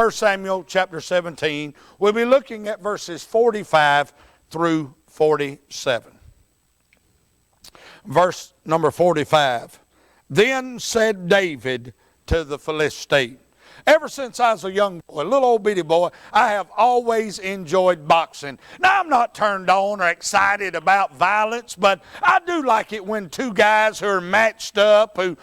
1 Samuel chapter 17. We'll be looking at verses 45 through 47. Verse number 45. Then said David to the Philistine. Ever since I was a young boy, a little old bitty boy, I have always enjoyed boxing. Now, I'm not turned on or excited about violence, but I do like it when two guys who are matched up, who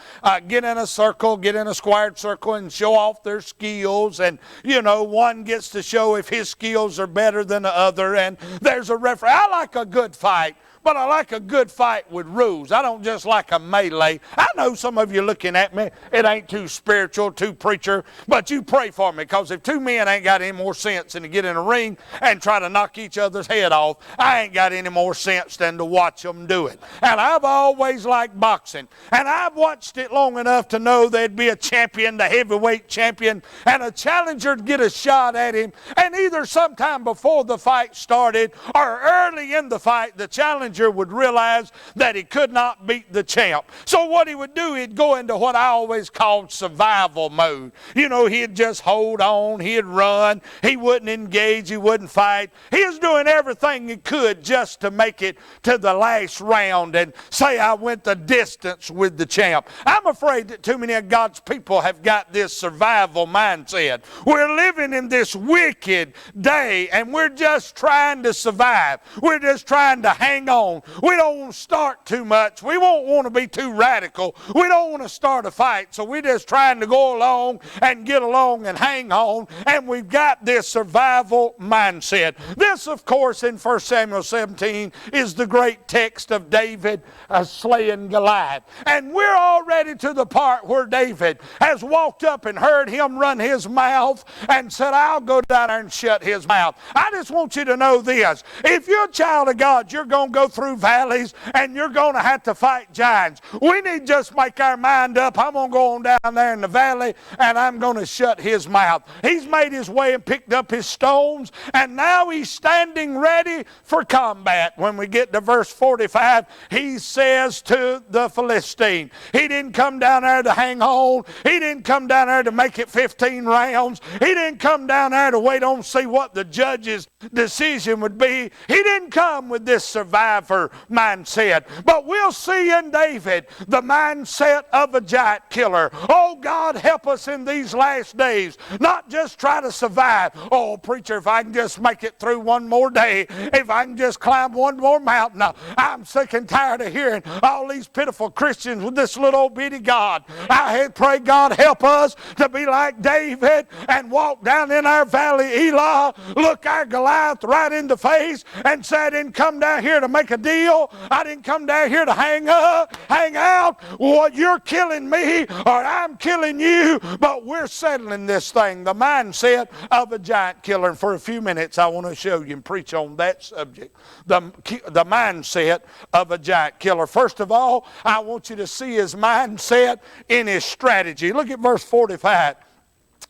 get in a circle, get in a squared circle and show off their skills. And, you know, one gets to show if his skills are better than the other. And there's a referee. I like a good fight. But I like a good fight with rules. I don't just like a melee. I know some of you looking at me, it ain't too spiritual, too preacher, but you pray for me, because if two men ain't got any more sense than to get in a ring and try to knock each other's head off, I ain't got any more sense than to watch them do it. And I've always liked boxing. And I've watched it long enough to know there'd be a champion, the heavyweight champion, and a challenger to get a shot at him. And either sometime before the fight started or early in the fight, the challenger would realize that he could not beat the champ. So what he would do, he'd go into what I always called survival mode. You know, he'd just hold on, he'd run, he wouldn't engage, he wouldn't fight. He was doing everything he could just to make it to the last round and say, I went the distance with the champ. I'm afraid that too many of God's people have got this survival mindset. We're living in this wicked day and we're just trying to survive. We're just trying to hang on. We don't want to start too much. We won't want to be too radical. We don't want to start a fight. So we're just trying to go along and get along and hang on. And we've got this survival mindset. This, of course, in 1 Samuel 17 is the great text of David slaying Goliath. And we're already to the part where David has walked up and heard him run his mouth and said, I'll go down there and shut his mouth. I just want you to know this. If you're a child of God, you're going to go through valleys and you're going to have to fight giants. We need to just make our mind up. I'm going to go on down there in the valley and I'm going to shut his mouth. He's made his way and picked up his stones and now he's standing ready for combat. When we get to verse 45, he says to the Philistine, he didn't come down there to hang on. He didn't come down there to make it 15 rounds. He didn't come down there to wait on to see what the judge's decision would be. He didn't come with this survivor mindset. But we'll see in David the mindset of a giant killer. Oh, God, help us in these last days. Not just try to survive. Oh, preacher, if I can just make it through one more day, if I can just climb one more mountain. No, I'm sick and tired of hearing all these pitiful Christians with this little old bitty God. I pray God help us to be like David and walk down in our valley, Elah, look our Goliath right in the face and say, I didn't come down here to make a deal. I didn't come down here to hang out. Well, you're killing me or I'm killing you, but we're settling this thing. The mindset of a giant killer. And for a few minutes, I want to show you and preach on that subject. The mindset of a giant killer. First of all, I want you to see his mindset in his strategy. Look at verse 45.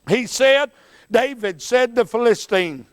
He said, David said to the Philistine,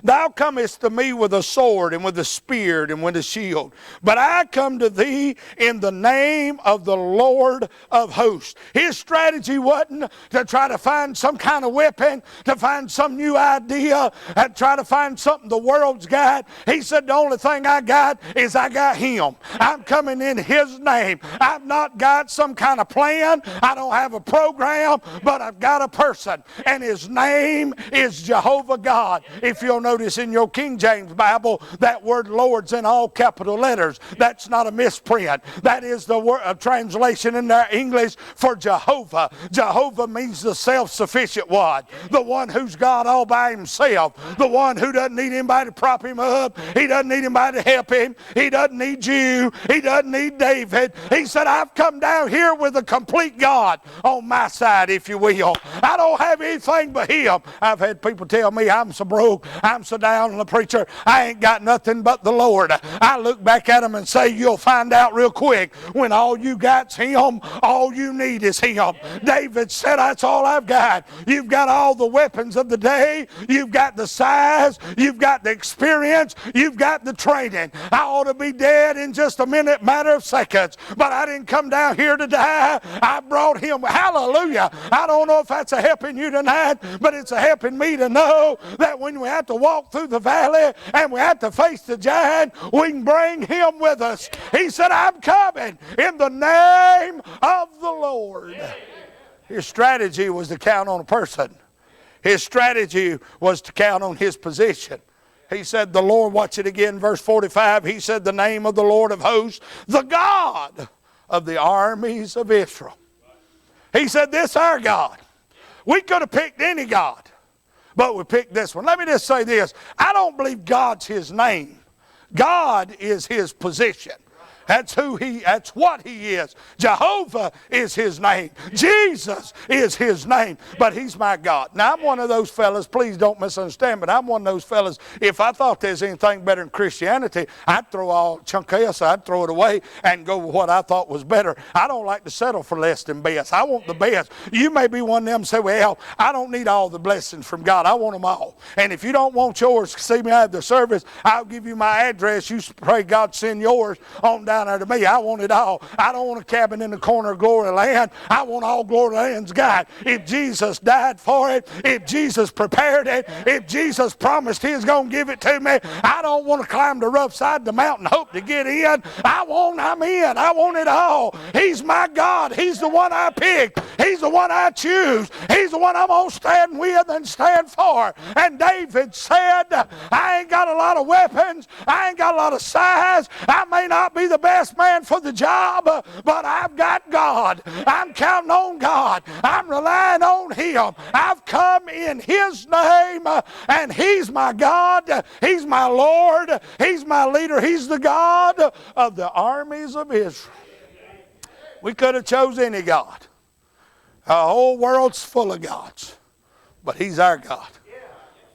Thou comest to me with a sword and with a spear and with a shield. But I come to thee in the name of the Lord of hosts. His strategy wasn't to try to find some kind of weapon, to find some new idea, and try to find something the world's got. He said, the only thing I got is I got him. I'm coming in his name. I've not got some kind of plan. I don't have a program, but I've got a person. And his name is Jehovah God. If you'll notice in your King James Bible, that word Lord's in all capital letters. That's not a misprint. That is the word, translation in their English for Jehovah. Jehovah means the self-sufficient one. The one who's God all by himself. The one who doesn't need anybody to prop him up. He doesn't need anybody to help him. He doesn't need you. He doesn't need David. He said, I've come down here with a complete God on my side, if you will. I don't have anything but him. I've had people tell me I'm so broke, I'm so down on the preacher, I ain't got nothing but the Lord. I look back at him and say, you'll find out real quick when all you got's Him, all you need is Him. David said, that's all I've got. You've got all the weapons of the day. You've got the size. You've got the experience. You've got the training. I ought to be dead in just a minute, matter of seconds. But I didn't come down here to die. I brought Him. Hallelujah. I don't know if that's a helping you tonight, but it's a helping me to know that when we have to walk through the valley and we have to face the giant, we can bring Him with us. He said, I'm coming in the name of the Lord. His strategy was to count on a person. His strategy was to count on his position. He said, the Lord, watch it again, verse 45. He said, the name of the Lord of hosts, the God of the armies of Israel. He said, this our God. We could have picked any God, but we picked this one. Let me just say this. I don't believe God's His name. God is His position. That's what He is. Jehovah is His name. Jesus is His name. But He's my God. Now, I'm one of those fellas, please don't misunderstand, but I'm one of those fellas, if I thought there's anything better than Christianity, I'd throw all chunk else, I'd throw it away and go with what I thought was better. I don't like to settle for less than best. I want the best. You may be one of them say, well, I don't need all the blessings from God. I want them all. And if you don't want yours, see me at the service, I'll give you my address. You pray God send yours on down there to me. I want it all. I don't want a cabin in the corner of glory land. I want all glory land's got. If Jesus died for it, if Jesus prepared it, if Jesus promised He's going to give it to me, I don't want to climb the rough side of the mountain hope to get in. I'm in. I want it all. He's my God. He's the one I pick. He's the one I choose. He's the one I'm going to stand with and stand for. And David said, I ain't got a lot of weapons. I ain't got a lot of size. I may not be the best man for the job, but I've got God. I'm counting on God. I'm relying on Him. I've come in His name, and He's my God. He's my Lord. He's my leader. He's the God of the armies of Israel. We could have chose any God. The whole world's full of gods, but He's our God.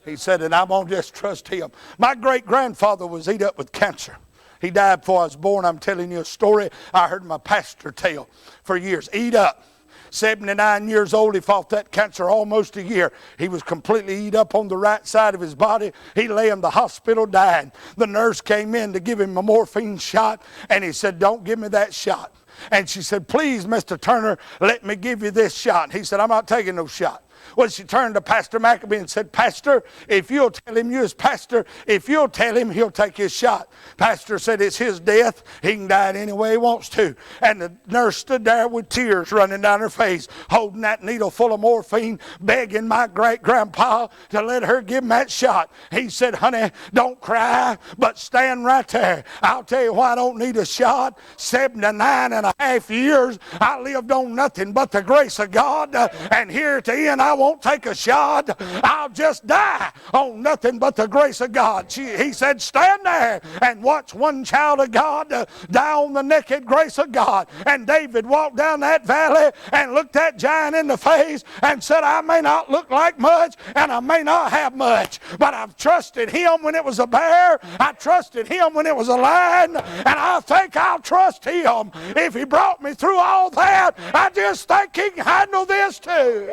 He said, and I'm going to just trust Him. My great-grandfather was eat up with cancer. He died before I was born. I'm telling you a story I heard my pastor tell for years. Eat up. 79 years old, he fought that cancer almost a year. He was completely eat up on the right side of his body. He lay in the hospital dying. The nurse came in to give him a morphine shot, and he said, don't give me that shot. And she said, please, Mr. Turner, let me give you this shot. He said, I'm not taking no shot. Well, she turned to Pastor Maccabee and said, Pastor, if you'll tell him, you as pastor, if you'll tell him, he'll take his shot. Pastor said, it's his death. He can die any way he wants to. And the nurse stood there with tears running down her face, holding that needle full of morphine, begging my great-grandpa to let her give him that shot. He said, honey, don't cry, but stand right there. I'll tell you why I don't need a shot. 79 and a half years, I lived on nothing but the grace of God. And here at the end, I won't take a shot. I'll just die on nothing but the grace of God. He said, stand there and watch one child of God die on the naked grace of God. And David walked down that valley and looked that giant in the face and said, I may not look like much and I may not have much, but I've trusted Him when it was a bear. I trusted Him when it was a lion, and I think I'll trust Him. If He brought me through all that, I just think He can handle this too.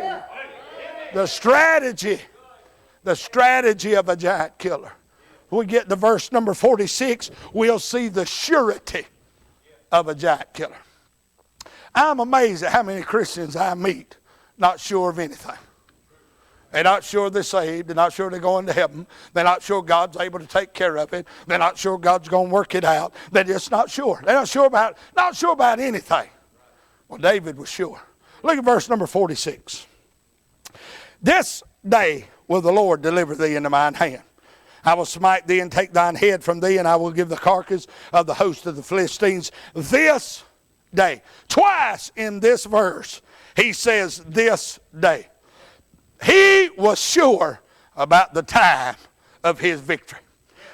The strategy of a giant killer. When we get to verse number 46, we'll see the surety of a giant killer. I'm amazed at how many Christians I meet not sure of anything. They're not sure they're saved. They're not sure they're going to heaven. They're not sure God's able to take care of it. They're not sure God's going to work it out. They're just not sure. They're not sure about anything. Well, David was sure. Look at verse number 46. This day will the Lord deliver thee into mine hand. I will smite thee and take thine head from thee, and I will give the carcass of the host of the Philistines this day. Twice in this verse, he says this day. He was sure about the time of his victory.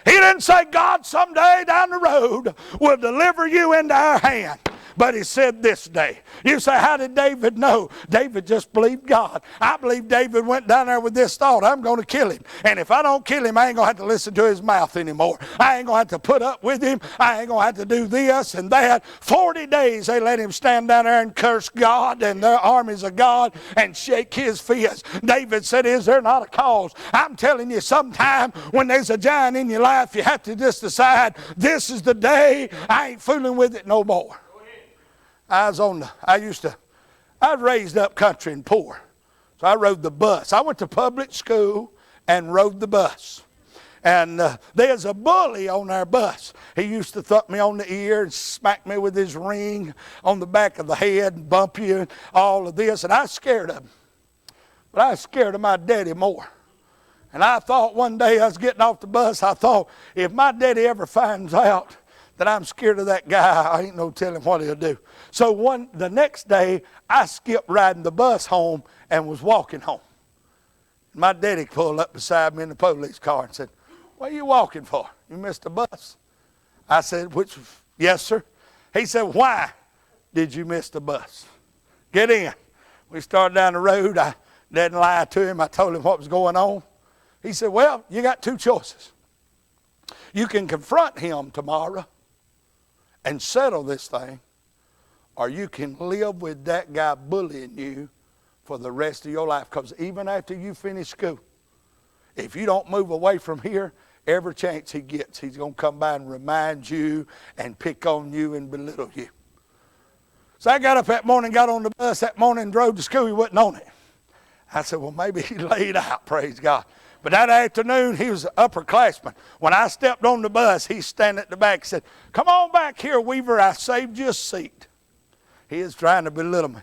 He didn't say God someday down the road will deliver you into our hand. But he said this day. You say, how did David know? David just believed God. I believe David went down there with this thought, I'm going to kill him. And if I don't kill him, I ain't going to have to listen to his mouth anymore. I ain't going to have to put up with him. I ain't going to have to do this and that. 40 days they let him stand down there and curse God and the armies of God and shake his fist. David said, is there not a cause? I'm telling you, sometime when there's a giant in your life, you have to just decide, this is the day. I ain't fooling with it no more. I was raised up country and poor. So I rode the bus. I went to public school and rode the bus. And there's a bully on our bus. He used to thump me on the ear and smack me with his ring on the back of the head and bump you and all of this. And I was scared of him. But I was scared of my daddy more. And I thought one day I was getting off the bus, I thought, if my daddy ever finds out that I'm scared of that guy, I ain't no telling what he'll do. So the next day, I skipped riding the bus home and was walking home. My daddy pulled up beside me in the police car and said, what are you walking for? You missed the bus. I said, yes, sir. He said, why did you miss the bus? Get in. We started down the road. I didn't lie to him. I told him what was going on. He said, well, you got two choices. You can confront him tomorrow and settle this thing, or you can live with that guy bullying you for the rest of your life. Because even after you finish school, if you don't move away from here, every chance he gets, he's going to come by and remind you and pick on you and belittle you. So I got up that morning, got on the bus that morning and drove to school. He wasn't on it. I said, well, maybe he laid out, praise God. But that afternoon, he was an upperclassman. When I stepped on the bus, he's standing at the back and said, come on back here, Weaver, I saved you a seat. He is trying to belittle me.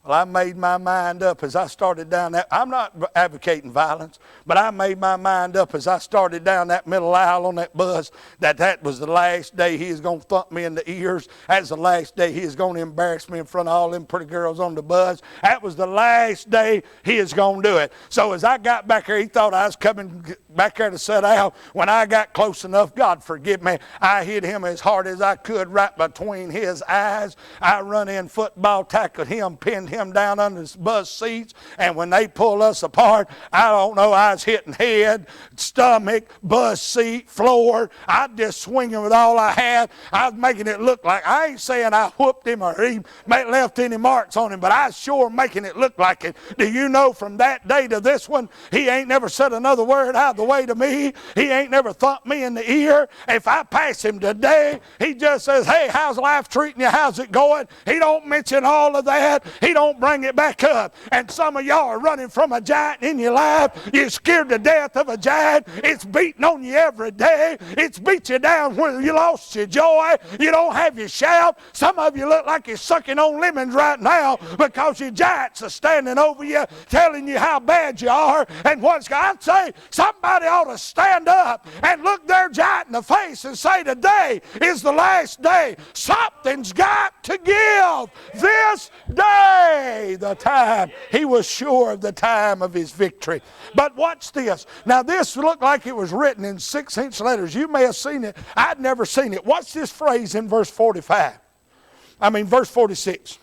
Well, I made my mind up as I started down that. I'm not advocating violence, but I made my mind up as I started down that middle aisle on that bus that was the last day he is going to thump me in the ears. That's the last day he is going to embarrass me in front of all them pretty girls on the bus. That was the last day he is going to do it. So as I got back there, he thought I was coming back there to sit out. When I got close enough, God forgive me, I hit him as hard as I could right between his eyes. I run in football, tackled him, pinned him down under his bus seats, and when they pulled us apart, I don't know, I was hitting head, stomach, bus seat, floor. I just swinging with all I had. I was making it look like, I ain't saying I whooped him or he left any marks on him, but I was sure making it look like it. Do you know from that day to this one, he ain't never said another word out of the way to me. He ain't never thumped me in the ear. If I pass him today, he just says, hey, how's life treating you? How's it going? He don't mention all of that. He don't bring it back up. And some of y'all are running from a giant in your life. You're scared to death of a giant. It's beating on you every day. It's beat you down when you lost your joy. You don't have your shout. Some of you look like you're sucking on lemons right now because your giants are standing over you telling you how bad you are. And what's God say? Somebody ought to stand up and look their giant in the face and say, today is the last day. Something's got to give this day. The time. He was sure of the time of his victory. But watch this. Now this looked like it was written in 6-inch letters. You may have seen it. I'd never seen it. Watch this phrase in verse 46.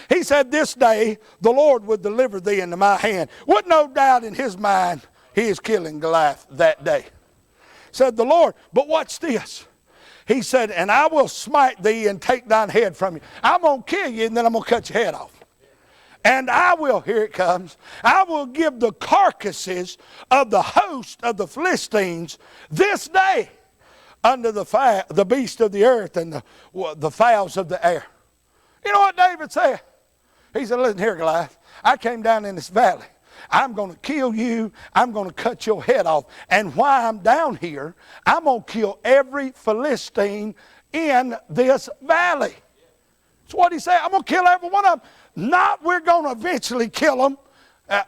He said, this day the Lord would deliver thee into my hand. With no doubt in his mind, he is killing Goliath that day. Said the Lord. But watch this. He said, and I will smite thee and take thine head from you. I'm going to kill you and then I'm going to cut your head off. And I will, here it comes, I will give the carcasses of the host of the Philistines this day unto the beast of the earth and the fowls of the air. You know what David said? He said, listen here, Goliath, I came down in this valley. I'm going to kill you. I'm going to cut your head off. And while I'm down here, I'm going to kill every Philistine in this valley. That's what he said. I'm going to kill every one of them. Not we're going to eventually kill them.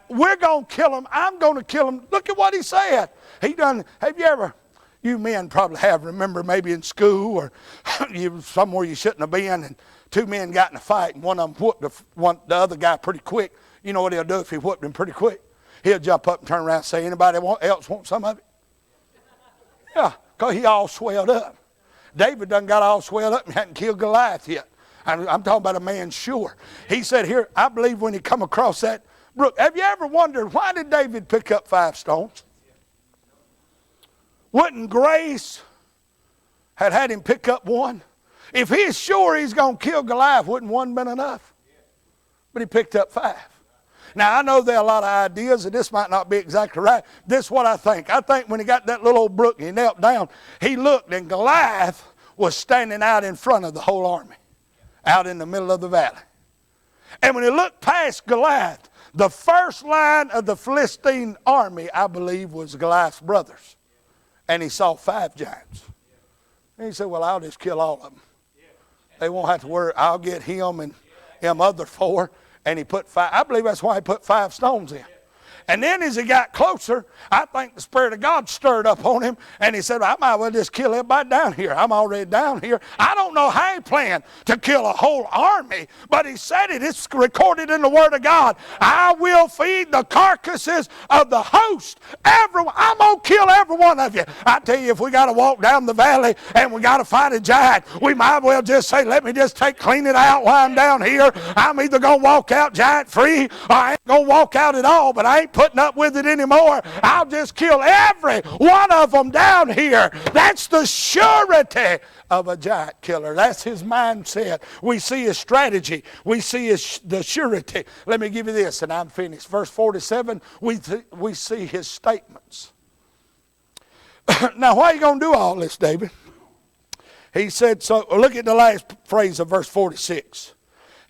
We're going to kill them. I'm going to kill them. Look at what he said. Have you ever, you men probably have, remember maybe in school or somewhere you shouldn't have been, and two men got in a fight and one of them whooped the other guy pretty quick. You know what he'll do if he whooped him pretty quick? He'll jump up and turn around and say, anybody else want some of it? Yeah, because he all swelled up. David done got all swelled up and hadn't killed Goliath yet. I'm talking about a man sure. He said here, I believe when he come across that brook. Have you ever wondered why did David pick up 5 stones? Wouldn't grace had him pick up one? If he's sure he's going to kill Goliath, wouldn't one been enough? But he picked up 5. Now, I know there are a lot of ideas, and this might not be exactly right. This is what I think. I think when he got that little old brook and he knelt down, he looked, and Goliath was standing out in front of the whole army, out in the middle of the valley. And when he looked past Goliath, the first line of the Philistine army, I believe, was Goliath's brothers. And he saw 5 giants. And he said, well, I'll just kill all of them. They won't have to worry. I'll get him and them other 4. And he put 5. I believe that's why he put 5 stones in. And then as he got closer, I think the Spirit of God stirred up on him. And he said, well, I might as well just kill everybody down here. I'm already down here. I don't know how he planned to kill a whole army. But he said it. It's recorded in the Word of God. I will feed the carcasses of the host. Everyone. I'm going to kill every one of you. I tell you, if we got to walk down the valley and we got to fight a giant, we might as well just say, let me just clean it out while I'm down here. I'm either going to walk out giant free or I ain't going to walk out at all. But I ain't putting up with it anymore. I'll just kill every one of them down here. That's the surety of a giant killer. That's his mindset. We see his strategy. We see the surety. Let me give you this and I'm finished. Verse 47, we see his statements. Now, why are you going to do all this, David? He said, so look at the last phrase of verse 46.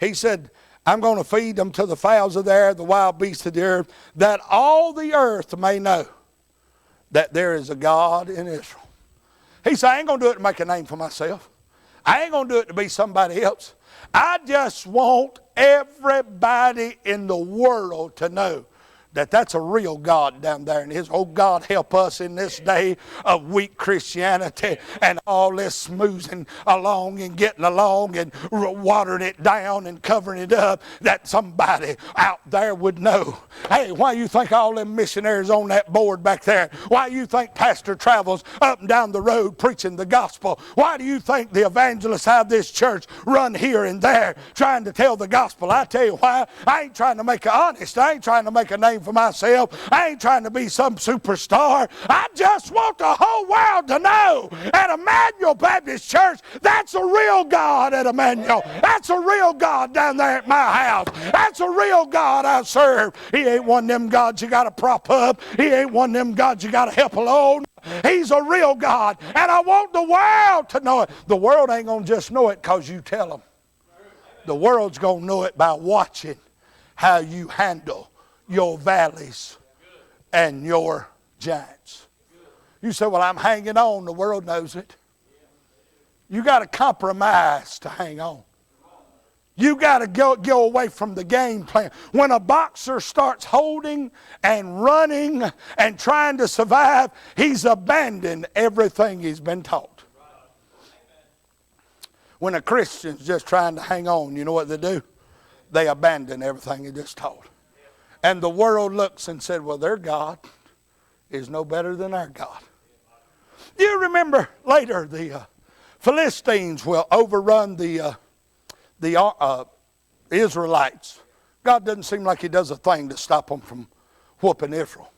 He said, I'm going to feed them to the fowls of the air, the wild beasts of the earth, that all the earth may know that there is a God in Israel. He said, I ain't going to do it to make a name for myself. I ain't going to do it to be somebody else. I just want everybody in the world to know that that's a real God down there in His. Oh, God, help us in this day of weak Christianity and all this smoozing along and getting along and watering it down and covering it up, that somebody out there would know. Hey, why you think all them missionaries on that board back there? Why you think pastor travels up and down the road preaching the gospel? Why do you think the evangelists out of this church run here and there trying to tell the gospel? I tell you why. I ain't trying to make it honest. I ain't trying to make a name for myself. I ain't trying to be some superstar. I just want the whole world to know at Immanuel Baptist Church, that's a real God at Immanuel. That's a real God down there at my house. That's a real God I serve. He ain't one of them gods you got to prop up. He ain't one of them gods you got to help alone. He's a real God, and I want the world to know it. The world ain't going to just know it because you tell them. The world's going to know it by watching how you handle your valleys and your giants. You say, well, I'm hanging on. The world knows it. You got to compromise to hang on. You got to go away from the game plan. When a boxer starts holding and running and trying to survive, he's abandoned everything he's been taught. When a Christian's just trying to hang on, you know what they do? They abandon everything he just taught. And the world looks and said, well, their God is no better than our God. You remember later the Philistines will overrun the Israelites. God doesn't seem like He does a thing to stop them from whooping Israel.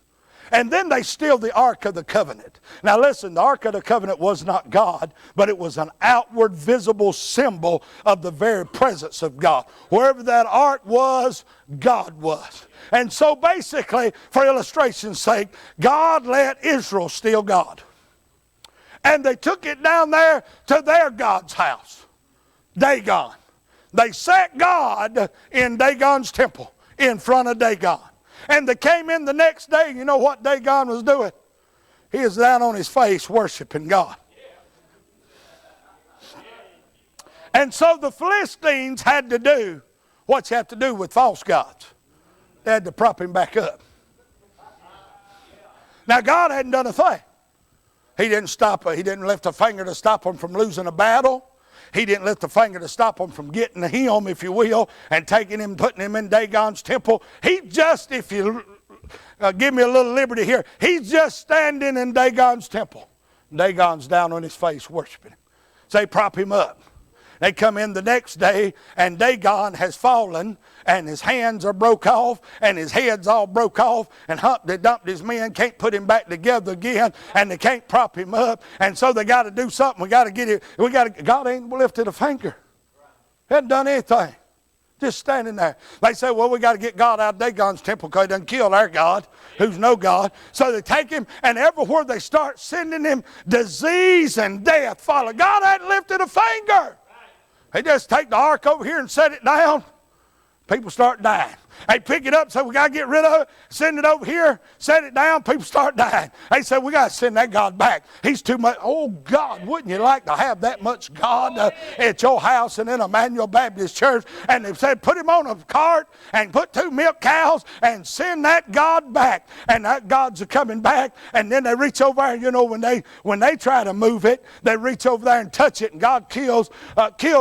And then they steal the Ark of the Covenant. Now listen, the Ark of the Covenant was not God, but it was an outward visible symbol of the very presence of God. Wherever that Ark was, God was. And so basically, for illustration's sake, God let Israel steal God. And they took it down there to their God's house, Dagon. They set God in Dagon's temple, in front of Dagon. And they came in the next day, you know what Dagon was doing? He was down on his face worshiping God. And so the Philistines had to do what you have to do with false gods. They had to prop him back up. Now God hadn't done a thing. He didn't stop. He didn't lift a finger to stop him from losing a battle. He didn't lift a finger to stop him from getting him, if you will, and taking him, putting him in Dagon's temple. He just, if you give me a little liberty here, he's just standing in Dagon's temple. Dagon's down on his face worshiping him. Say, prop him up. They come in the next day, and Dagon has fallen, and his hands are broke off, and his head's all broke off, and they dumped his men, can't put him back together again, and they can't prop him up, and so they got to do something. We got to get it. God ain't lifted a finger. Hadn't done anything. Just standing there. They say, well, we got to get God out of Dagon's temple because he done killed our God, who's no God. So they take him, and everywhere they start sending him, disease and death follow. God hadn't lifted a finger. They just take the ark over here and set it down. People start dying. They pick it up, say we got to get rid of it, send it over here, set it down, people start dying. They say we got to send that God back. He's too much. Oh God, wouldn't you like to have that much God at your house and in Immanuel Baptist Church? And they said put him on a cart and put 2 milk cows and send that God back. And that God's coming back, and then they reach over there, you know, when they try to move it, they reach over there and touch it, and God kills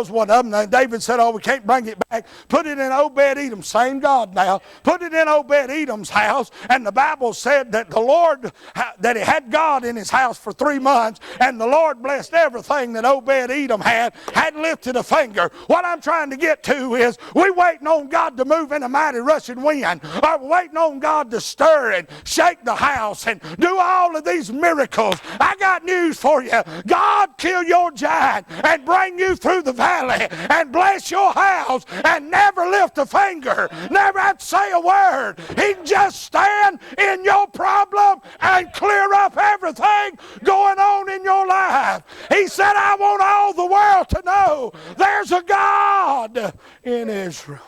one of them. And David said, oh, we can't bring it back. Put it in Obed-Edom, same God now. Put it in Obed-Edom's house, and the Bible said that the Lord, that he had God in his house for 3 months, and the Lord blessed everything that Obed-Edom had, hadn't lifted a finger. What I'm trying to get to is we waiting on God to move in a mighty rushing wind, or we're waiting on God to stir and shake the house and do all of these miracles. I got news for you. God kill your giant and bring you through the valley and bless your house and never lift a finger, never have to say a word. He can just stand in your problem and clear up everything going on in your life. He said, I want all the world to know there's a God in Israel.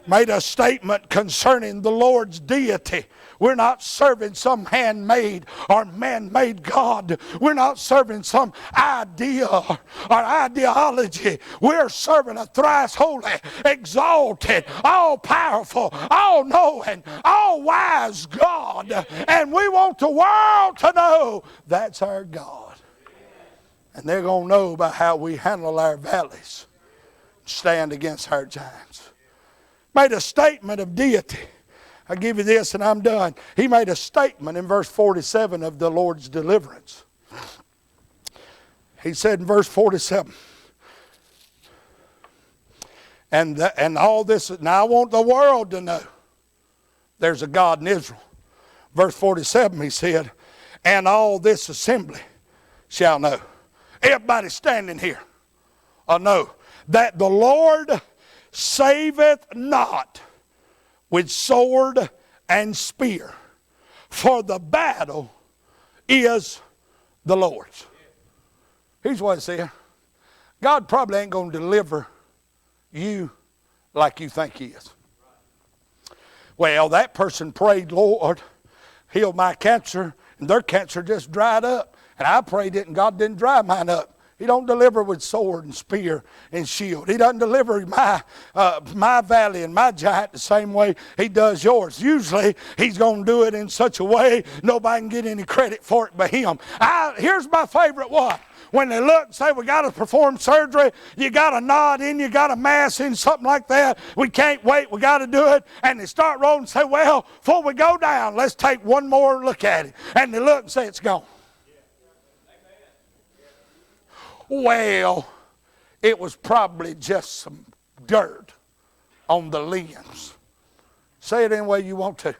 Made a statement concerning the Lord's deity. We're not serving some handmade or man-made God. We're not serving some idea or ideology. We're serving a thrice holy, exalted, all-powerful, all-knowing, all-wise God. And we want the world to know that's our God. And they're going to know about how we handle our valleys, stand against our giants. Made a statement of deity. I'll give you this and I'm done. He made a statement in verse 47 of the Lord's deliverance. He said in verse 47, and all this, now I want the world to know there's a God in Israel. Verse 47, he said, and all this assembly shall know. Everybody standing here will know that the Lord saveth not with sword and spear, for the battle is the Lord's. Here's what it said. God probably ain't going to deliver you like you think he is. Well, that person prayed, Lord, heal my cancer, and their cancer just dried up. And I prayed it, and God didn't dry mine up. He don't deliver with sword and spear and shield. He doesn't deliver my valley and my giant the same way he does yours. Usually, he's going to do it in such a way nobody can get any credit for it but him. Here's my favorite one. When they look and say, we got to perform surgery, you got a knot in, you got a mass in, something like that. We can't wait, we got to do it. And they start rolling and say, well, before we go down, let's take one more look at it. And they look and say, it's gone. Well, it was probably just some dirt on the limbs. Say it any way you want to.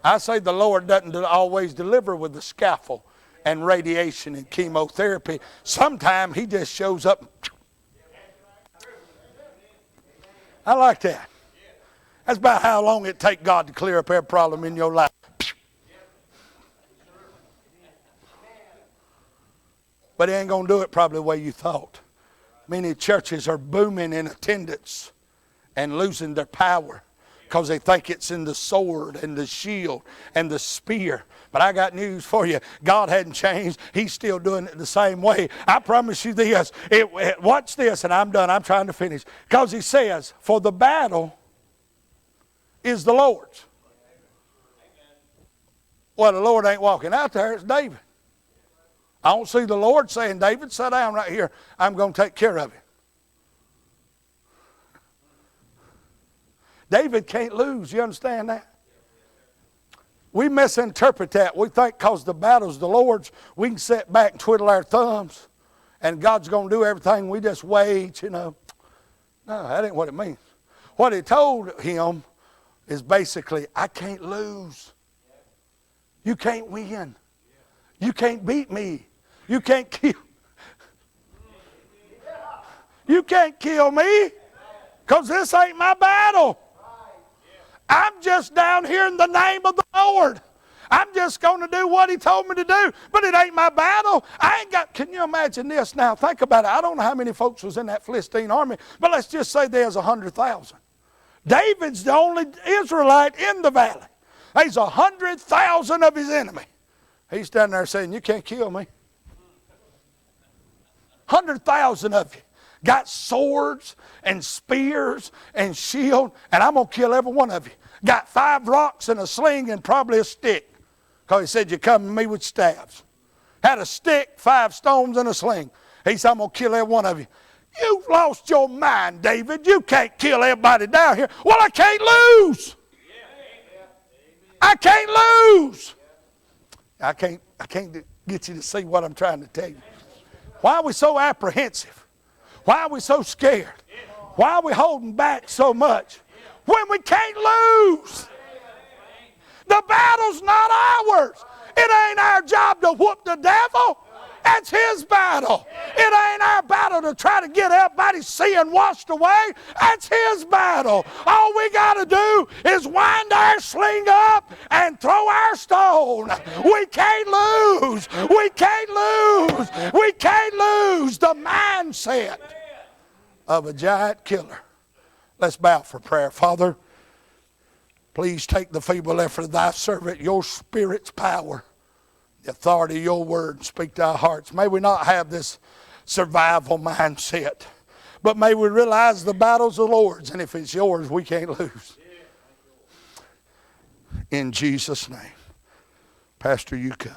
I say the Lord doesn't always deliver with the scaffold and radiation and chemotherapy. Sometimes he just shows up. I like that. That's about how long it takes God to clear up every problem in your life. But he ain't going to do it probably the way you thought. Many churches are booming in attendance and losing their power because they think it's in the sword and the shield and the spear. But I got news for you. God hadn't changed. He's still doing it the same way. I promise you this. Watch this, and I'm done. I'm trying to finish. Because he says, for the battle is the Lord's. Well, the Lord ain't walking out there. It's David. I don't see the Lord saying, David, sit down right here. I'm going to take care of it. David can't lose. You understand that? We misinterpret that. We think because the battle's the Lord's, we can sit back and twiddle our thumbs and God's going to do everything. We just wait, you know. No, that ain't what it means. What he told him is basically, I can't lose. You can't win. You can't beat me. You can't kill. You can't kill me, because this ain't my battle. I'm just down here in the name of the Lord. I'm just going to do what he told me to do, but it ain't my battle. I ain't got, can you imagine this now? Think about it. I don't know how many folks was in that Philistine army, but let's just say there's 100,000. David's the only Israelite in the valley. There's 100,000 of his enemy. He's down there saying, you can't kill me. 100,000 of you got swords and spears and shield, and I'm going to kill every one of you. Got 5 rocks and a sling and probably a stick, because he said, you come to me with staves. Had a stick, 5 stones, and a sling. He said, I'm going to kill every one of you. You've lost your mind, David. You can't kill everybody down here. Well, I can't lose. I can't lose. I can't get you to see what I'm trying to tell you. Why are we so apprehensive? Why are we so scared? Why are we holding back so much when we can't lose? The battle's not ours. It ain't our job to whoop the devil. That's his battle. It ain't our battle to try to get everybody's sin washed away. That's his battle. All we got to do is wind our sling up and throw our stone. We can't lose. We can't lose. We can't lose the mindset of a giant killer. Let's bow for prayer. Father, please take the feeble effort of thy servant, your Spirit's power, the authority of your word, and speak to our hearts. May we not have this survival mindset, but may we realize the battle's the Lord's, and if it's yours, we can't lose. In Jesus' name. Pastor, you come.